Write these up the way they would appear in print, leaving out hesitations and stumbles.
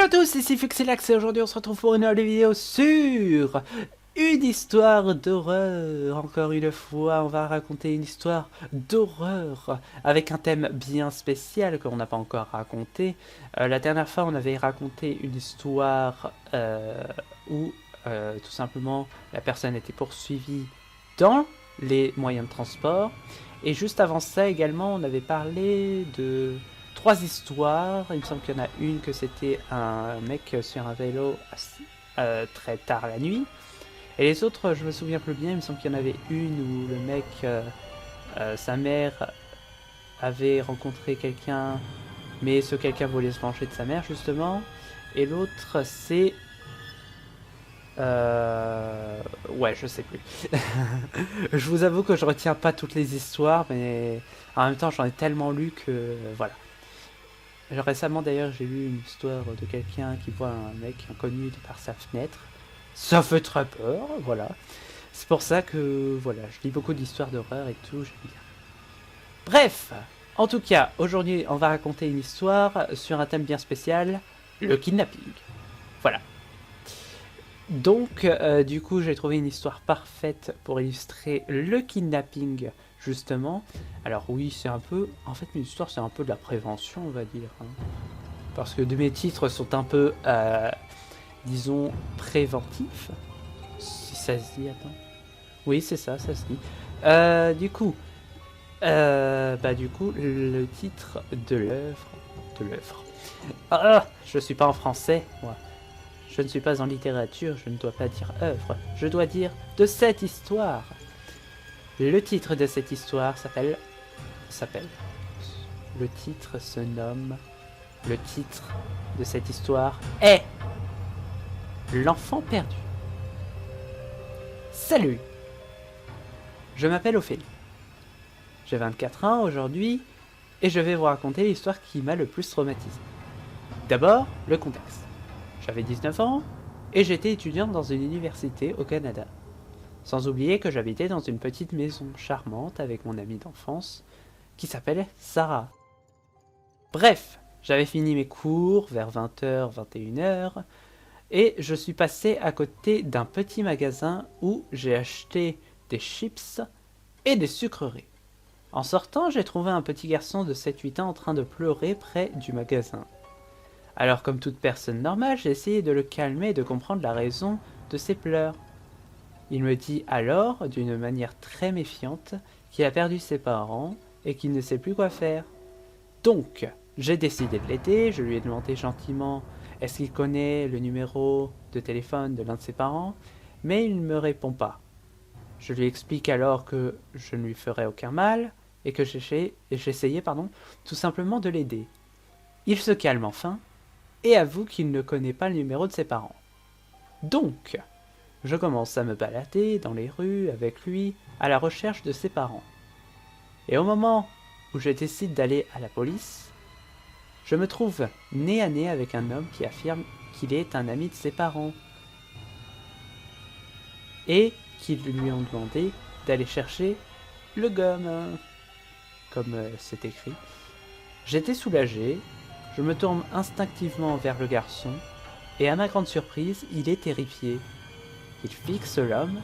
à tous, ici Fuxilax et aujourd'hui on se retrouve pour une nouvelle vidéo sur une histoire d'horreur. Encore une fois, on va raconter une histoire d'horreur avec un thème bien spécial qu'on n'a pas encore raconté. La dernière fois, on avait raconté une histoire où tout simplement la personne était poursuivie dans les moyens de transport. Et juste avant ça également, on avait parlé de 3 histoires. Il me semble qu'il y en a une que c'était un mec sur un vélo très tard la nuit. Et les autres, je me souviens plus bien. Il me semble qu'il y en avait une où le mec, sa mère avait rencontré quelqu'un, mais ce quelqu'un voulait se venger de sa mère justement. Et l'autre, c'est ouais, je sais plus. Je vous avoue que je retiens pas toutes les histoires, mais en même temps, j'en ai tellement lu que voilà. Récemment d'ailleurs, j'ai lu une histoire de quelqu'un qui voit un mec inconnu par sa fenêtre. Ça fait très peur, voilà. C'est pour ça que voilà, je lis beaucoup d'histoires d'horreur et tout, j'aime bien. Bref, en tout cas, aujourd'hui, on va raconter une histoire sur un thème bien spécial, le kidnapping. Voilà. Donc, du coup, j'ai trouvé une histoire parfaite pour illustrer le kidnapping, justement. Alors oui, c'est un peu... En fait, une histoire, c'est un peu de la prévention, on va dire. Hein. Parce que mes titres sont un peu, disons, préventifs. Si ça se dit, attends. Oui, c'est ça, ça se dit. Du coup, le titre de l'œuvre... De l'œuvre... Ah, je suis pas en français, moi. Je ne suis pas en littérature, je ne dois pas dire œuvre, je dois dire de cette histoire. Le titre de cette histoire s'appelle... Le titre se nomme... Le titre de cette histoire est... L'enfant perdu. Salut! Je m'appelle Ophélie. J'ai 24 ans aujourd'hui et je vais vous raconter l'histoire qui m'a le plus traumatisé. D'abord, le contexte. J'avais 19 ans et j'étais étudiante dans une université au Canada. Sans oublier que j'habitais dans une petite maison charmante avec mon amie d'enfance qui s'appelait Sarah. Bref, j'avais fini mes cours vers 20h, 21h et je suis passé à côté d'un petit magasin où j'ai acheté des chips et des sucreries. En sortant, j'ai trouvé un petit garçon de 7-8 ans en train de pleurer près du magasin. Alors comme toute personne normale, j'ai essayé de le calmer et de comprendre la raison de ses pleurs. Il me dit alors, d'une manière très méfiante, qu'il a perdu ses parents et qu'il ne sait plus quoi faire. Donc, j'ai décidé de l'aider, je lui ai demandé gentiment est-ce qu'il connaît le numéro de téléphone de l'un de ses parents, mais il ne me répond pas. Je lui explique alors que je ne lui ferai aucun mal et que j'essayais tout simplement de l'aider. Il se calme enfin et avoue qu'il ne connaît pas le numéro de ses parents. Donc, je commence à me balader dans les rues avec lui à la recherche de ses parents. Et au moment où je décide d'aller à la police, je me trouve nez à nez avec un homme qui affirme qu'il est un ami de ses parents et qu'ils lui ont demandé d'aller chercher le gomme, comme c'est écrit. J'étais soulagé. Je me tourne instinctivement vers le garçon, et à ma grande surprise, il est terrifié. Il fixe l'homme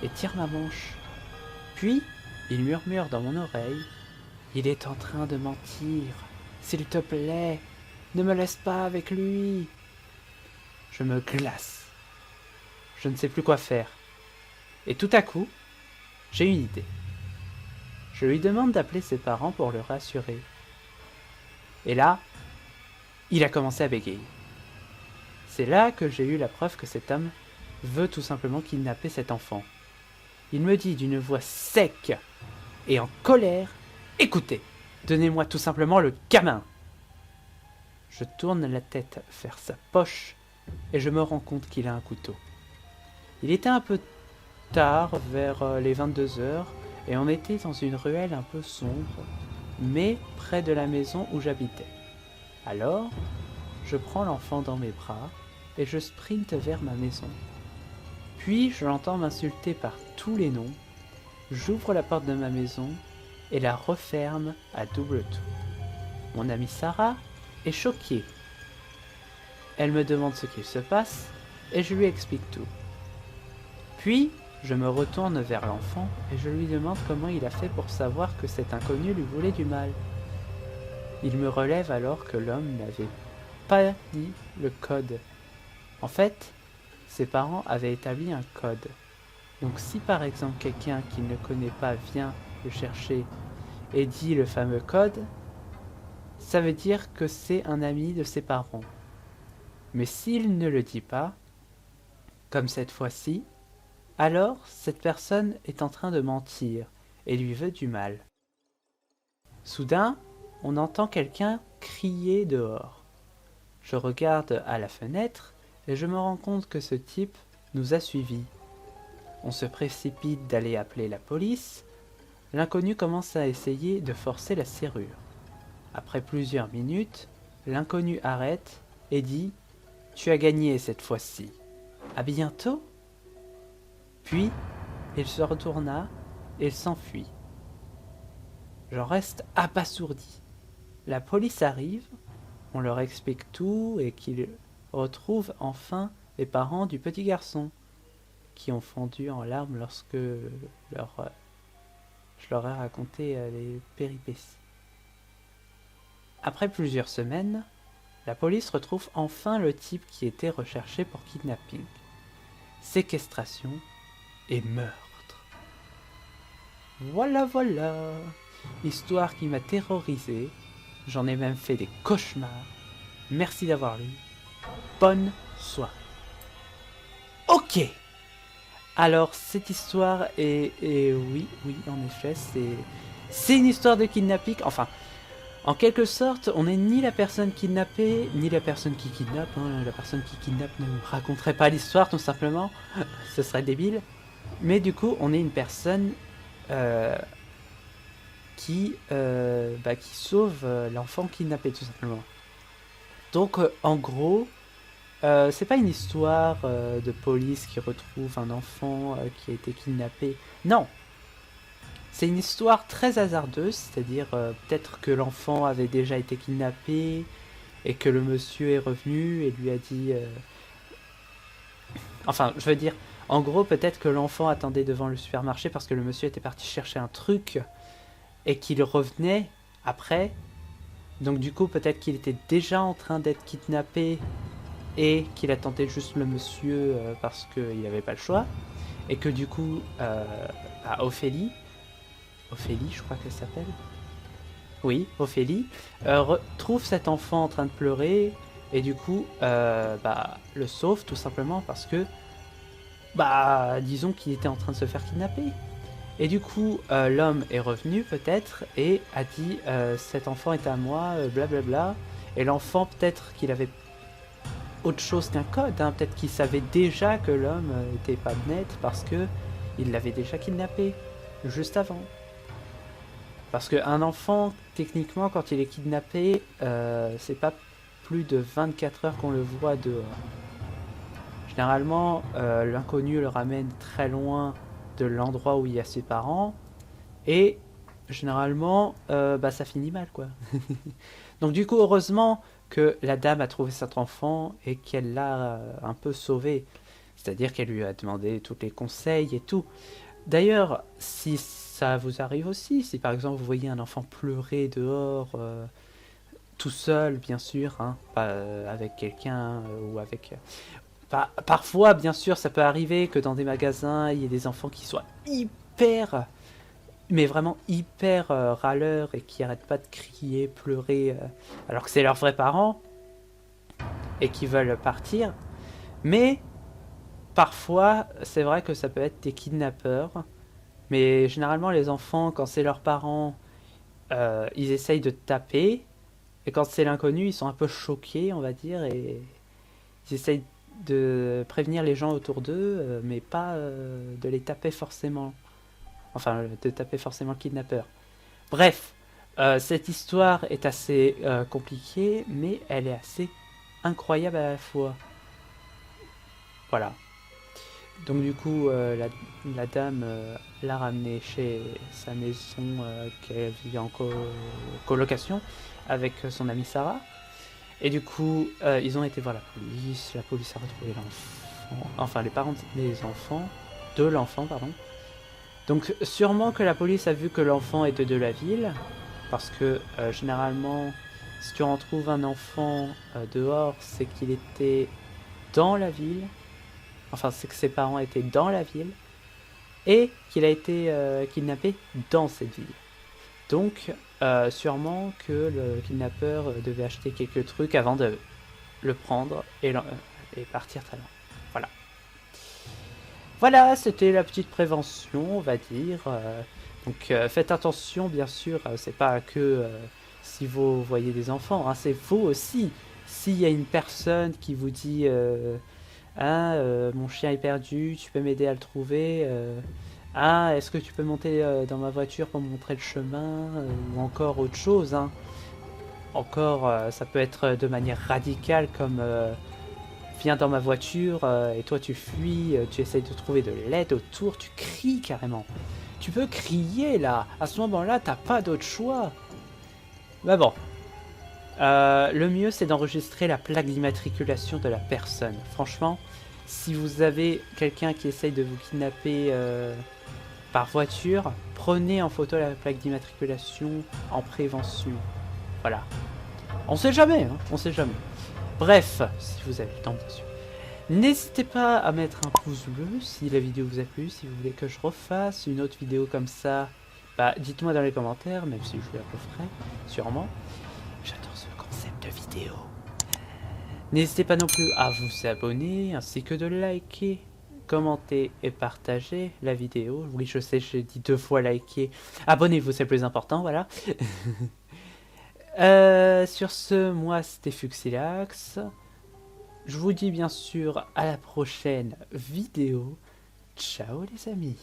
et tire ma manche. Puis, il murmure dans mon oreille « Il est en train de mentir. S'il te plaît, ne me laisse pas avec lui. » Je me glace. Je ne sais plus quoi faire. Et tout à coup, j'ai une idée. Je lui demande d'appeler ses parents pour le rassurer. Et là, il a commencé à bégayer. C'est là que j'ai eu la preuve que cet homme veut tout simplement kidnapper cet enfant. Il me dit d'une voix sec et en colère « Écoutez, donnez-moi tout simplement le gamin !» Je tourne la tête vers sa poche et je me rends compte qu'il a un couteau. Il était un peu tard, vers les 22h, et on était dans une ruelle un peu sombre, mais près de la maison où j'habitais. Alors, je prends l'enfant dans mes bras et je sprinte vers ma maison. Puis, je l'entends m'insulter par tous les noms. J'ouvre la porte de ma maison et la referme à double tour. Mon amie Sarah est choquée. Elle me demande ce qu'il se passe et je lui explique tout. Puis, je me retourne vers l'enfant et je lui demande comment il a fait pour savoir que cet inconnu lui voulait du mal. Il me relève alors que l'homme n'avait pas dit le code. En fait, ses parents avaient établi un code. Donc si par exemple quelqu'un qu'il ne connaît pas vient le chercher et dit le fameux code, ça veut dire que c'est un ami de ses parents. Mais s'il ne le dit pas, comme cette fois-ci, alors cette personne est en train de mentir et lui veut du mal. Soudain, on entend quelqu'un crier dehors. Je regarde à la fenêtre et je me rends compte que ce type nous a suivis. On se précipite d'aller appeler la police. L'inconnu commence à essayer de forcer la serrure. Après plusieurs minutes, l'inconnu arrête et dit « Tu as gagné cette fois-ci. À bientôt ?» Puis, il se retourna et s'enfuit. J'en reste abasourdi. La police arrive, on leur explique tout et qu'ils retrouvent enfin les parents du petit garçon qui ont fondu en larmes lorsque je leur ai raconté les péripéties. Après plusieurs semaines, la police retrouve enfin le type qui était recherché pour kidnapping, séquestration et meurtre. Voilà, histoire qui m'a terrorisé, j'en ai même fait des cauchemars. Merci d'avoir lu. Bonne soirée. Ok. Alors cette histoire est oui en effet c'est une histoire de kidnapping. Enfin, en quelque sorte, on n'est ni la personne kidnappée ni la personne qui kidnappe. La personne qui kidnappe ne raconterait pas l'histoire tout simplement. Ce serait débile. Mais du coup, on est une personne qui sauve l'enfant kidnappé tout simplement. Donc en gros, c'est pas une histoire de police qui retrouve un enfant qui a été kidnappé. Non, c'est une histoire très hasardeuse, c'est-à-dire peut-être que l'enfant avait déjà été kidnappé et que le monsieur est revenu et lui a dit... Enfin, je veux dire, en gros, peut-être que l'enfant attendait devant le supermarché parce que le monsieur était parti chercher un truc et qu'il revenait après. Donc du coup, peut-être qu'il était déjà en train d'être kidnappé et qu'il attendait juste le monsieur parce qu'il n'avait pas le choix. Et que du coup, Ophélie, je crois qu'elle s'appelle. Oui, Ophélie, trouve cet enfant en train de pleurer et du coup, le sauve tout simplement parce que, disons qu'il était en train de se faire kidnapper. Et du coup, l'homme est revenu peut-être et a dit cet enfant est à moi, blablabla. Et l'enfant, peut-être qu'il avait autre chose qu'un code, hein. Peut-être qu'il savait déjà que l'homme était pas net parce que il l'avait déjà kidnappé juste avant. Parce qu'un enfant, techniquement, quand il est kidnappé, c'est pas plus de 24 heures qu'on le voit dehors. Généralement, l'inconnu le ramène très loin de l'endroit où il y a ses parents et généralement ça finit mal quoi. Donc du coup heureusement que la dame a trouvé cet enfant et qu'elle l'a un peu sauvé, c'est-à-dire qu'elle lui a demandé tous les conseils et tout. D'ailleurs si ça vous arrive aussi, si par exemple vous voyez un enfant pleurer dehors tout seul bien sûr, hein, pas avec quelqu'un ou avec... Parfois, bien sûr, ça peut arriver que dans des magasins, il y ait des enfants qui soient hyper, mais vraiment hyper râleurs et qui arrêtent pas de crier, pleurer, alors que c'est leurs vrais parents et qui veulent partir. Mais parfois, c'est vrai que ça peut être des kidnappeurs. Mais généralement, les enfants, quand c'est leurs parents, ils essayent de taper. Et quand c'est l'inconnu, ils sont un peu choqués, on va dire, et ils essayent de prévenir les gens autour d'eux, mais pas de les taper forcément. Enfin, de taper forcément le kidnappeur. Bref, cette histoire est assez compliquée, mais elle est assez incroyable à la fois. Voilà. Donc du coup, la dame l'a ramené chez sa maison qu'elle vit en colocation avec son amie Sarah. Et du coup, ils ont été voir la police a retrouvé l'enfant, enfin les parents des enfants, de l'enfant, pardon. Donc sûrement que la police a vu que l'enfant était de la ville, parce que généralement, si tu retrouves un enfant dehors, c'est qu'il était dans la ville, enfin c'est que ses parents étaient dans la ville, et qu'il a été kidnappé dans cette ville. Donc sûrement que le kidnappeur devait acheter quelques trucs avant de le prendre et partir très loin. Voilà. Voilà, c'était la petite prévention, on va dire. Donc faites attention, bien sûr, c'est pas que si vous voyez des enfants, hein, c'est vous aussi. S'il y a une personne qui vous dit ah, mon chien est perdu, tu peux m'aider à le trouver ah, est-ce que tu peux monter dans ma voiture pour me montrer le chemin ou encore autre chose, hein. Encore, ça peut être de manière radicale comme viens dans ma voiture et toi tu fuis, tu essayes de trouver de l'aide autour, tu cries carrément. Tu peux crier là, à ce moment-là t'as pas d'autre choix. Mais bon, le mieux c'est d'enregistrer la plaque d'immatriculation de la personne. Franchement, si vous avez quelqu'un qui essaye de vous kidnapper par voiture, prenez en photo la plaque d'immatriculation en prévention. Voilà. On sait jamais, hein, on sait jamais. Bref, si vous avez le temps bien sûr. N'hésitez pas à mettre un pouce bleu si la vidéo vous a plu, si vous voulez que je refasse une autre vidéo comme ça, bah dites-moi dans les commentaires, même si je la referai, sûrement. J'adore ce concept de vidéo. N'hésitez pas non plus à vous abonner, ainsi que de liker, commenter et partager la vidéo. Oui, je sais, j'ai dit 2 fois liker. Abonnez-vous, c'est le plus important, voilà. Sur ce, moi c'était Fuxilax. Je vous dis bien sûr à la prochaine vidéo. Ciao les amis.